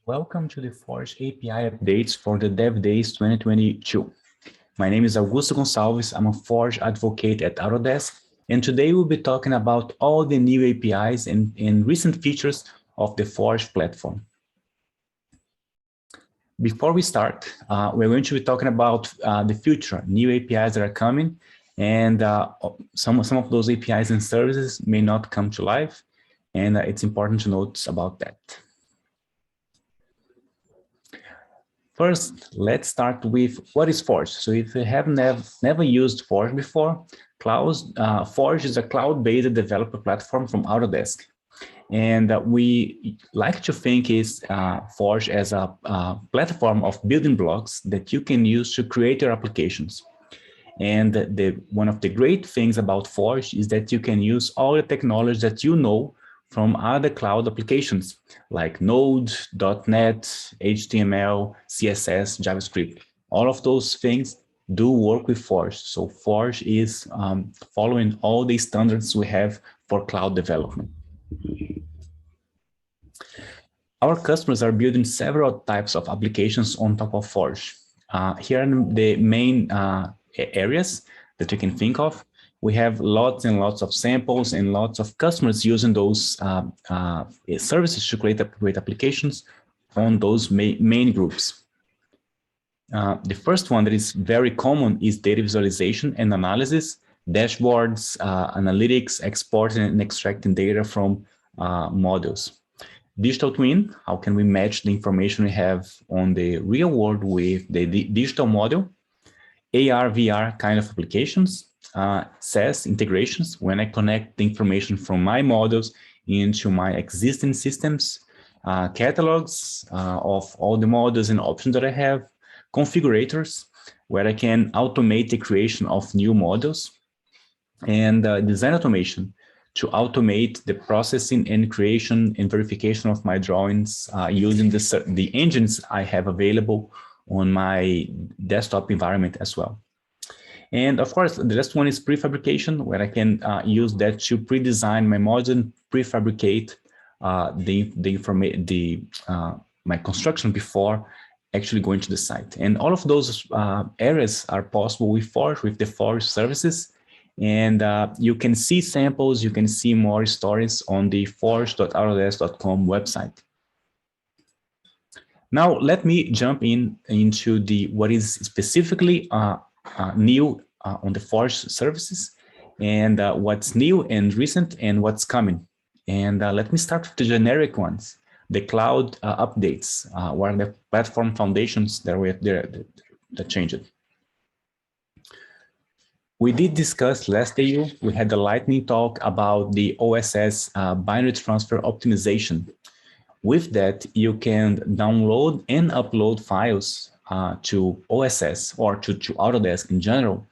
Welcome to the Forge API updates for the DevDays 2022. My name is Augusto Gonçalves. I'm a Forge advocate at Autodesk, and today we'll be talking about all the new APIs and recent features of the Forge platform. Before we start, we're going to be talking about the future, new APIs that are coming, and some of those APIs and services may not come to life, and it's important to note about that. First, let's start with what is Forge. So if you have never used Forge before, Forge is a cloud-based developer platform from Autodesk. And we like to think is Forge as a platform of building blocks that you can use to create your applications. And one of the great things about Forge is that you can use all the technology that you know from other cloud applications like Node, .NET, HTML, CSS, JavaScript. All of those things do work with Forge. So Forge is following all the standards we have for cloud development. Our customers are building several types of applications on top of Forge. Here are the main areas that you can think of. We have lots and lots of samples and lots of customers using those services to create applications on those main groups. The first one that is very common is data visualization and analysis, dashboards, analytics, exporting and extracting data from models. Digital twin, how can we match the information we have on the real world with the digital model? AR, VR kind of applications. SaaS integrations, when I connect the information from my models into my existing systems, catalogs of all the models and options that I have, configurators, where I can automate the creation of new models, and design automation to automate the processing and creation and verification of my drawings using the engines I have available on my desktop environment as well. And of course, the last one is prefabrication, where I can use that to pre-design my models and prefabricate my construction before actually going to the site. And all of those areas are possible with Forge, with the Forge services. And you can see samples, you can see more stories on the forge.autodesk.com website. Now, let me jump into what is specifically new on the Forge services, and what's new and recent and what's coming. And let me start with the generic ones, the cloud updates, what are the platform foundations that changed. We did discuss last day, we had the lightning talk about the OSS binary transfer optimization. With that, you can download and upload files to OSS or to Autodesk in general,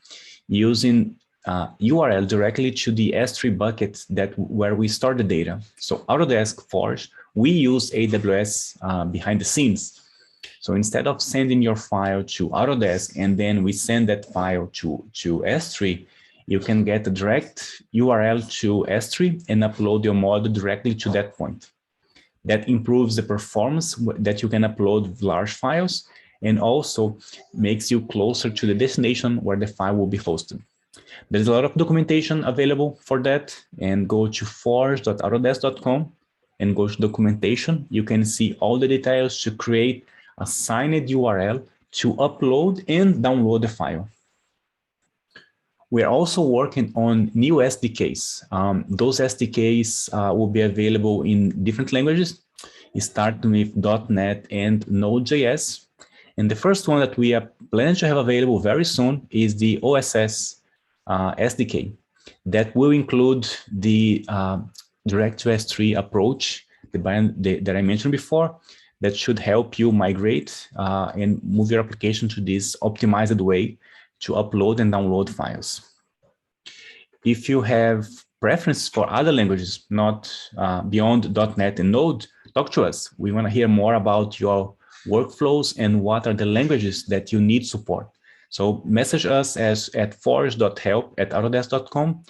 using URL directly to the S3 bucket where we store the data. So Autodesk Forge, we use AWS behind the scenes. So instead of sending your file to Autodesk and then we send that file to S3, you can get a direct URL to S3 and upload your model directly to that point. That improves the performance that you can upload large files and also makes you closer to the destination where the file will be hosted. There's a lot of documentation available for that, and go to forge.autodesk.com and go to documentation. You can see all the details to create a signed URL to upload and download the file. We're also working on new SDKs. Those SDKs will be available in different languages, starting with .NET and Node.js. And the first one that we are planning to have available very soon is the OSS SDK. That will include the direct to S3 approach that I mentioned before, that should help you migrate and move your application to this optimized way to upload and download files. If you have preference for other languages, not beyond .NET and Node, talk to us. We want to hear more about your workflows and what are the languages that you need support. So message us at forge.help@autodesk.com.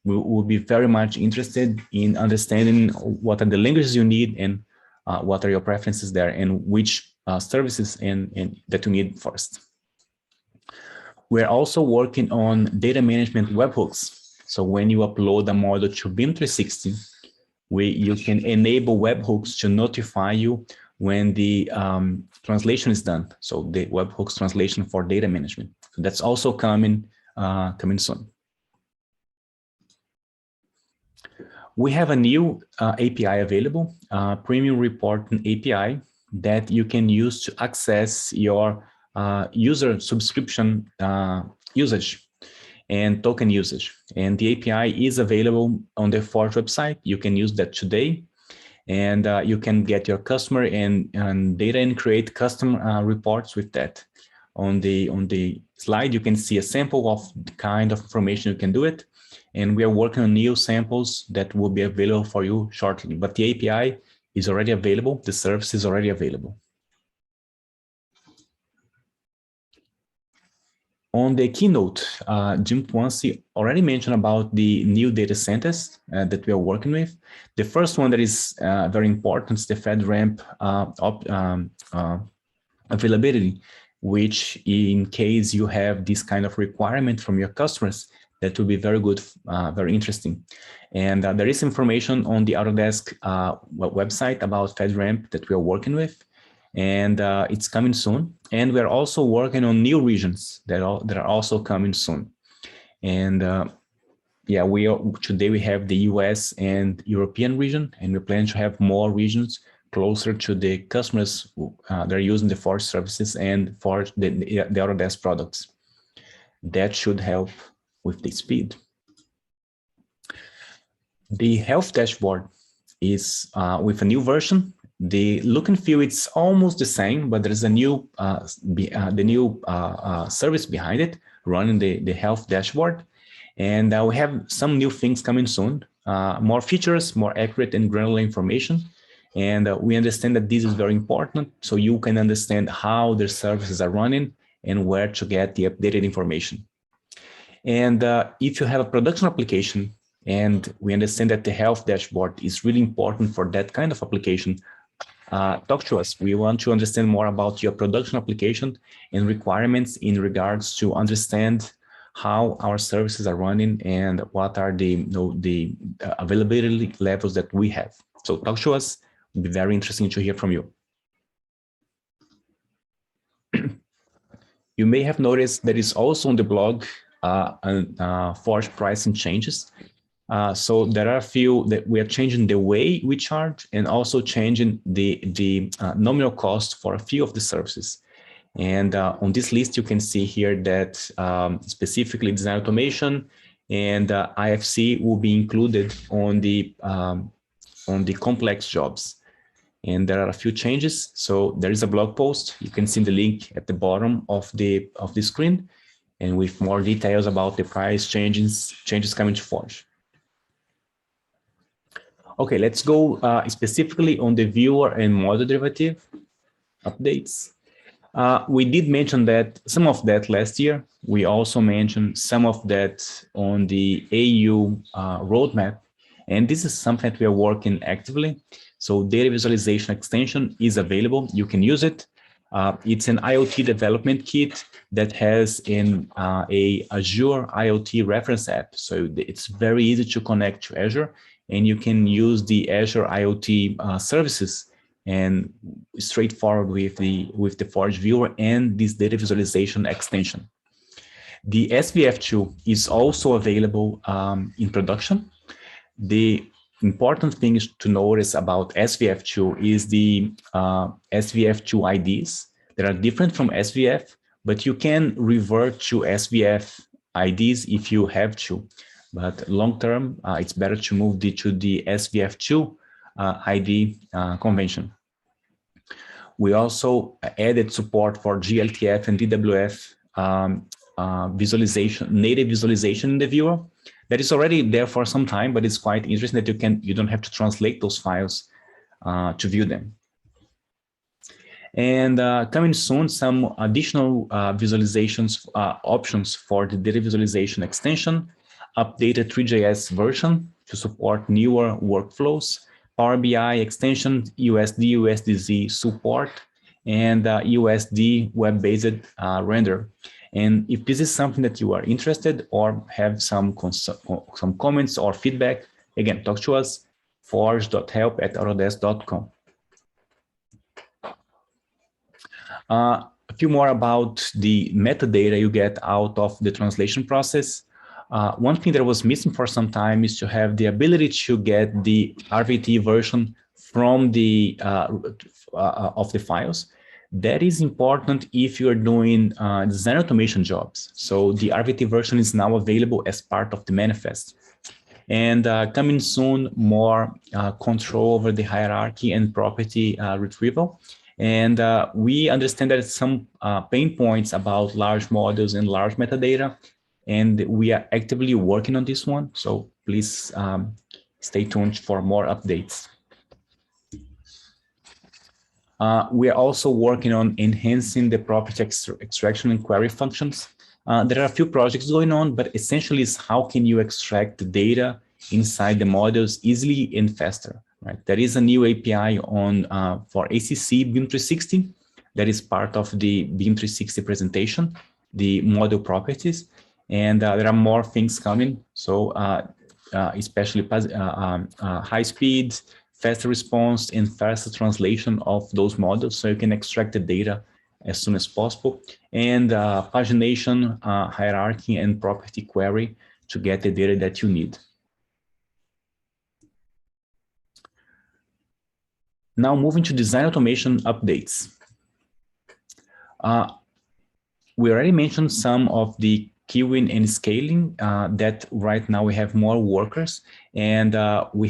We will be very much interested in understanding what are the languages you need and what are your preferences there and which services that you need first. We're also working on data management webhooks. So when you upload a model to BIM 360, you can enable webhooks to notify you when the translation is done. So the webhooks translation for data management. So that's also coming soon. We have a new API available, Premium Reporting API, that you can use to access your user subscription usage and token usage. And the API is available on the Forge website. You can use that today, and you can get your customer and data and create custom reports with that. On the slide, you can see a sample of the kind of information you can do it. And we are working on new samples that will be available for you shortly. But the API is already available. The service is already available. On the keynote, Jim Quancy already mentioned about the new data centers that we are working with. The first one that is very important is the FedRAMP availability, which in case you have this kind of requirement from your customers, that will be very good, very interesting. And there is information on the Autodesk website about FedRAMP that we are working with. And it's coming soon. And we're also working on new regions that are also coming soon. And yeah, today we have the US and European region, and we plan to have more regions closer to the customers that are using the Forge services and for the Autodesk products. That should help with the speed. The health dashboard is with a new version. The look and feel, it's almost the same, but there's a new service behind it running the health dashboard. And we have some new things coming soon, more features, more accurate and granular information. And we understand that this is very important, so you can understand how the services are running and where to get the updated information. And if you have a production application, and we understand that the health dashboard is really important for that kind of application, talk to us. We want to understand more about your production application and requirements in regards to understand how our services are running and what are the availability levels that we have. So talk to us. It'll be very interesting to hear from you. You may have noticed that is also on the blog Forge pricing changes. So there are a few that we are changing the way we charge and also changing the nominal cost for a few of the services. And on this list, you can see here that specifically design automation and IFC will be included on the complex jobs. And there are a few changes. So there is a blog post. You can see the link at the bottom of the screen, and with more details about the price changes coming to Forge. Okay, let's go specifically on the viewer and model derivative updates. We did mention that some of that last year. We also mentioned some of that on the AU roadmap, and this is something that we are working actively. So data visualization extension is available. You can use it. It's an IoT development kit that has a Azure IoT reference app. So it's very easy to connect to Azure, and you can use the Azure IoT services and straightforward with the Forge viewer and this data visualization extension. The SVF2 is also available in production. The important thing to notice about SVF2 is the SVF2 IDs that are different from SVF, but you can revert to SVF IDs if you have to. But long term, it's better to move to the SVF2 ID convention. We also added support for GLTF and DWF native visualization in the viewer. That is already there for some time, but it's quite interesting that you don't have to translate those files to view them. And coming soon, some additional visualizations options for the data visualization extension, updated 3JS version to support newer workflows, Power BI extension, USD, USDZ support, and USD web-based render. And if this is something that you are interested or have some comments or feedback, again, talk to us, forge.help@autodesk.com. A few more about the metadata you get out of the translation process. One thing that was missing for some time is to have the ability to get the RVT version from the of the files. That is important if you're doing design automation jobs. So the RVT version is now available as part of the manifest. And coming soon, more control over the hierarchy and property retrieval. And we understand that some pain points about large models and large metadata, and we are actively working on this one. So please stay tuned for more updates. We are also working on enhancing the property extraction and query functions. There are a few projects going on, but essentially it's how can you extract the data inside the models easily and faster, right? There is a new API on for ACC BIM 360 that is part of the BIM 360 presentation, the model properties, and there are more things coming. So especially high speed, faster response, and faster translation of those models, so you can extract the data as soon as possible, and pagination, hierarchy, and property query to get the data that you need. Now moving to design automation updates. We already mentioned some of the queuing and scaling that right now we have more workers, and we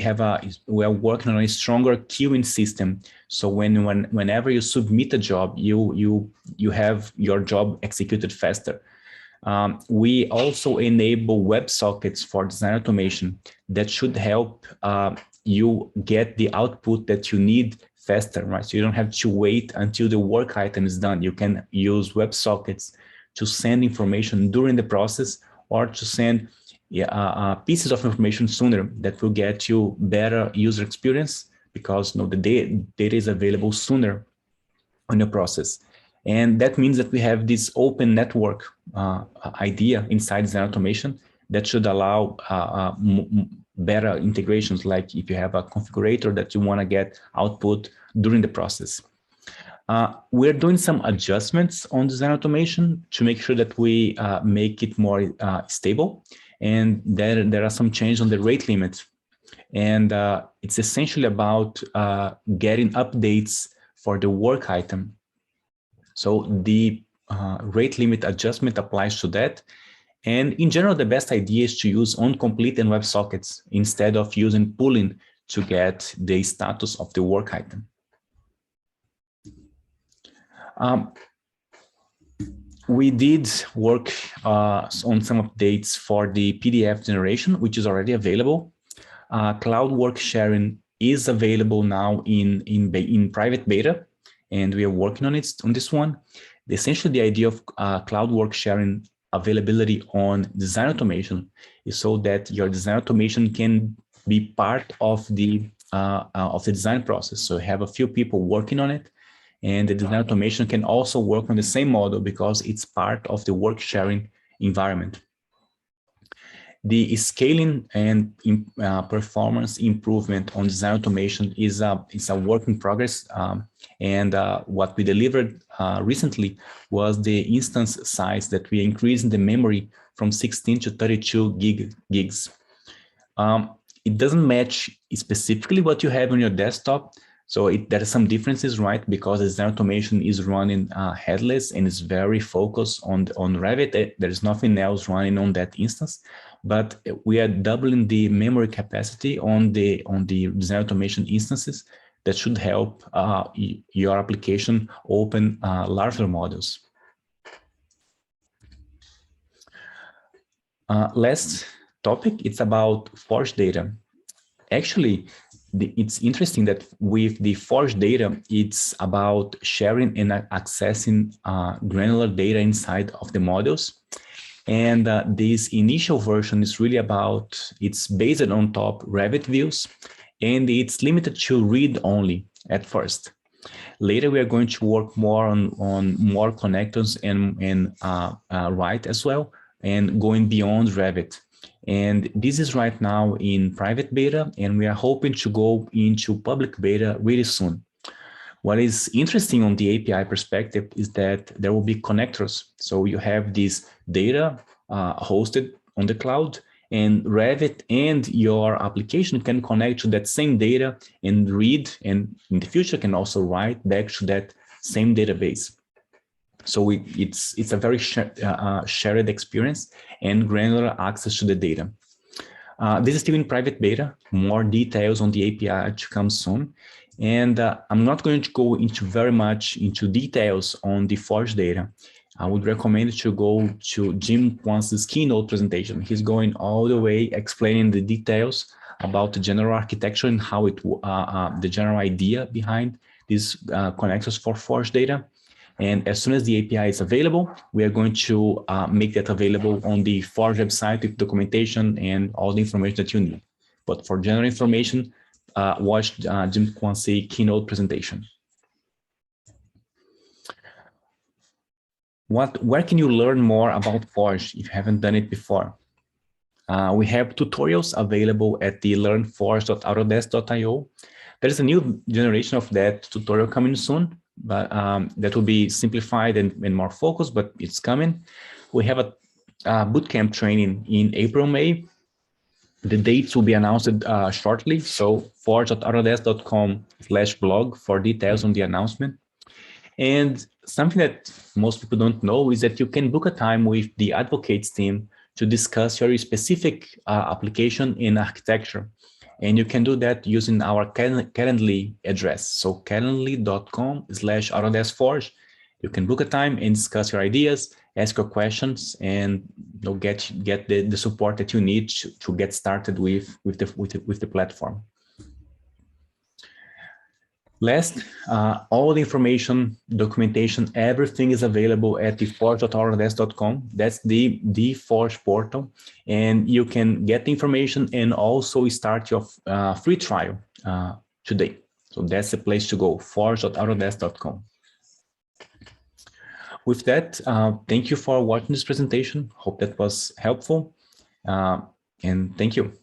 are working on a stronger queuing system. So whenever you submit a job, you have your job executed faster. We also enable WebSockets for design automation that should help you get the output that you need faster, right? So you don't have to wait until the work item is done. You can use WebSockets to send information during the process, or to send pieces of information sooner that will get you better user experience, because the data is available sooner in the process. And that means that we have this open network idea inside design automation that should allow better integrations, like if you have a configurator that you want to get output during the process. We're doing some adjustments on design automation to make sure that we make it more stable. And there are some changes on the rate limit. And it's essentially about getting updates for the work item. So the rate limit adjustment applies to that. And in general, the best idea is to use onComplete and WebSockets instead of using pooling to get the status of the work item. We did work on some updates for the PDF generation, which is already available. Cloud work sharing is available now in private beta, and we are working on this one. Essentially, the idea of cloud work sharing availability on design automation is so that your design automation can be part of the design process. So you have a few people working on it, and the design automation can also work on the same model because it's part of the work sharing environment. The scaling and performance improvement on design automation is a work in progress. And what we delivered recently was the instance size that we increased in the memory from 16 to 32 gigs. It doesn't match specifically what you have on your desktop. So there are some differences, right? Because design automation is running headless and is very focused on Revit. There's nothing else running on that instance. But we are doubling the memory capacity on the design automation instances that should help your application open larger models. Last topic, it's about Forge data. Actually, it's interesting that with the Forge data, it's about sharing and accessing granular data inside of the models. And this initial version is really about, it's based on top Revit views, and it's limited to read only at first. Later, we are going to work more on more connectors and write as well, and going beyond Revit. And this is right now in private beta, and we are hoping to go into public beta really soon. What is interesting on the API perspective is that there will be connectors. So you have this data hosted on the cloud, and Revit and your application can connect to that same data and read, and in the future can also write back to that same database. So it's a very shared experience and granular access to the data. This is still in private beta. More details on the API to come soon. And I'm not going to go into very much into details on the Forge data. I would recommend to go to Jim Kwan's keynote presentation. He's going all the way explaining the details about the general architecture and how it, the general idea behind these connectors for Forge data. And as soon as the API is available, we are going to make that available on the Forge website with documentation and all the information that you need. But for general information, watch Jim Kwan's keynote presentation. Where can you learn more about Forge if you haven't done it before? We have tutorials available at the learnforge.autodesk.io. There's a new generation of that tutorial coming soon, but that will be simplified and more focused, but it's coming. We have a bootcamp training in April, May. The dates will be announced shortly. So forge.autodesk.com/blog for details on the announcement. And something that most people don't know is that you can book a time with the advocates team to discuss your specific application in architecture. And you can do that using our Calendly address. So calendly.com/Autodesk Forge. You can book a time and discuss your ideas, ask your questions, and you'll get the support that you need to get started with the platform. Last, all the information, documentation, everything is available at the forge.autodesk.com. That's the Forge portal, and you can get the information and also start your free trial today. So that's the place to go, forge.autodesk.com. With that, thank you for watching this presentation. Hope that was helpful, and thank you.